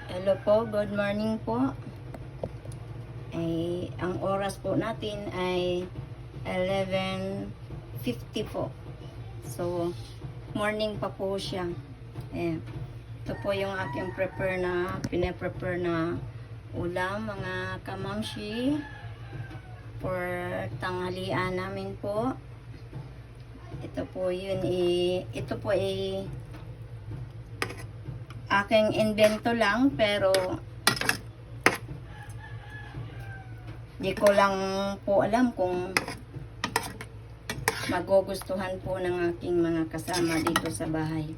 Hello po, good morning po. Ang oras po natin ay 11:50 po. So, morning pa po siya. Ito po yung aking pinaprepare na ulam, mga kamamshi, for tanghalian namin po. Ito po yun, ito po ay aking invento lang, pero di ko lang po alam kung magugustuhan po ng aking mga kasama dito sa bahay.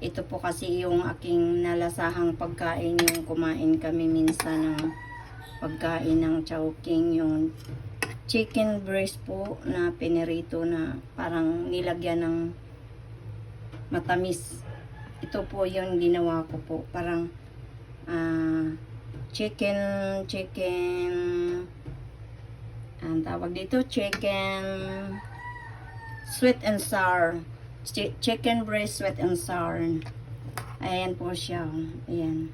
Ito po kasi yung aking nalasahang pagkain, yung kumain kami minsan ng pagkain ng Chowking, yung chicken breast po na pinirito na parang nilagyan ng matamis. Ito po yung ginawa ko po, parang chicken ang tawag dito, chicken sweet and sour, chicken breast sweet and sour. Ayan po siya, ayan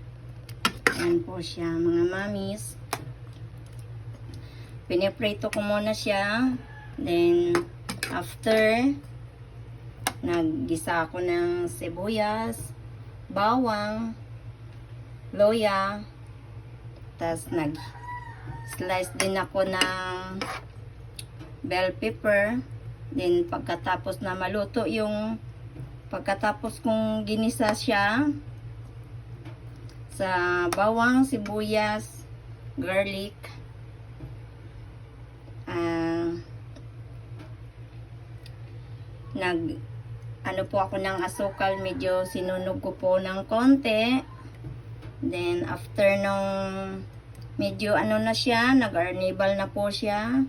po siya mga mamis. Piniprito ko muna siya, then after naggisa ako ng sibuyas, bawang, loya, tas nag-slice din ako ng bell pepper. Then pagkatapos na maluto yung pagkatapos kong ginisa siya sa bawang, sibuyas, garlic, ano po ako ng asukal, medyo sinunog ko po ng konti. Then after nung medyo ano na siya, nag-arnibal na po siya,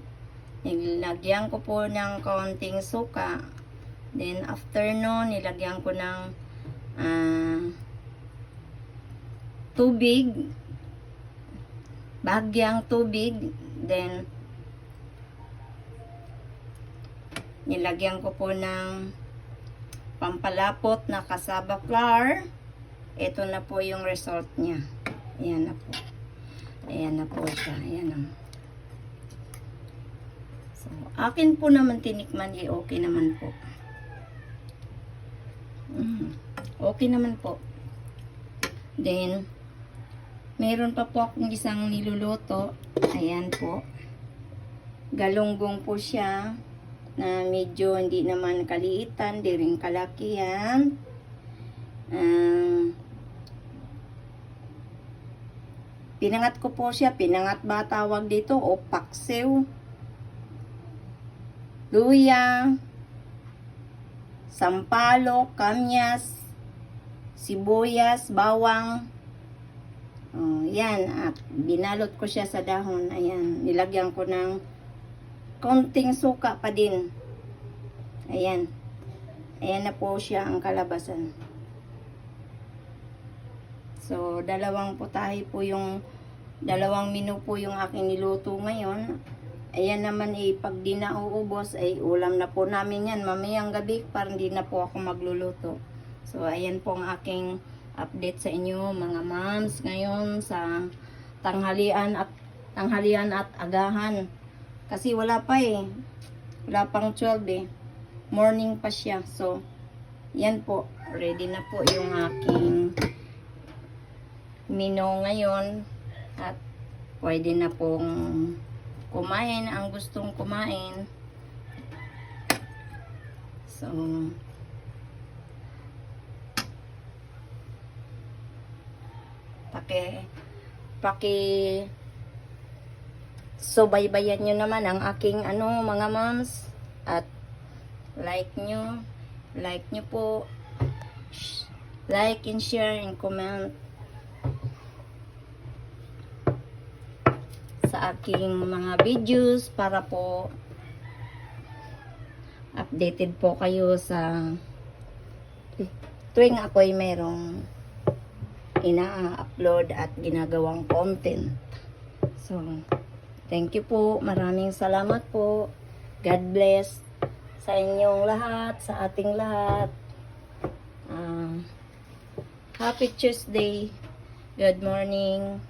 nilagyan ko po ng konting suka. Then after nun, nilagyan ko ng tubig, bahagyang tubig. Then nilagyan ko po ng pampalapot na cassava flour. Ito na po yung result niya. Ayan na po. Ayan na po siya. Ayan na. So, akin po naman tinikman, okay naman po. Okay naman po. Then, meron pa po akong isang niluluto. Ayan po. Galunggong po siya, na medyo hindi naman kaliitan, di rin kalakihan. Pinangat ko po siya, pinangat ba tawag dito, o paksiw, luya, sampalok, kamyas, sibuyas, bawang. Yan, at binalot ko siya sa dahon. Ayan, nilagyan ko ng konting suka pa din. Ayan. Ayan na po siya ang kalabasan. So, dalawang menu po yung aking niluto ngayon. Ayan naman pag di na uubos, ulam na po namin yan mamayang gabi, para hindi na po ako magluluto. So, ayan po ang aking update sa inyo mga moms ngayon sa tanghalian at agahan. Kasi wala pa wala pang 12 morning pa siya. So, yan po, ready na po yung aking menu ngayon, at pwede na pong kumain ang gustong kumain. So, subaybayan nyo naman ang aking mga moms, at like nyo po, like and share and comment sa aking mga videos, para po updated po kayo sa tuwing ako'y merong ina-upload at ginagawang content. So, thank you po. Maraming salamat po. God bless sa inyong lahat, sa ating lahat. Happy Tuesday. Good morning.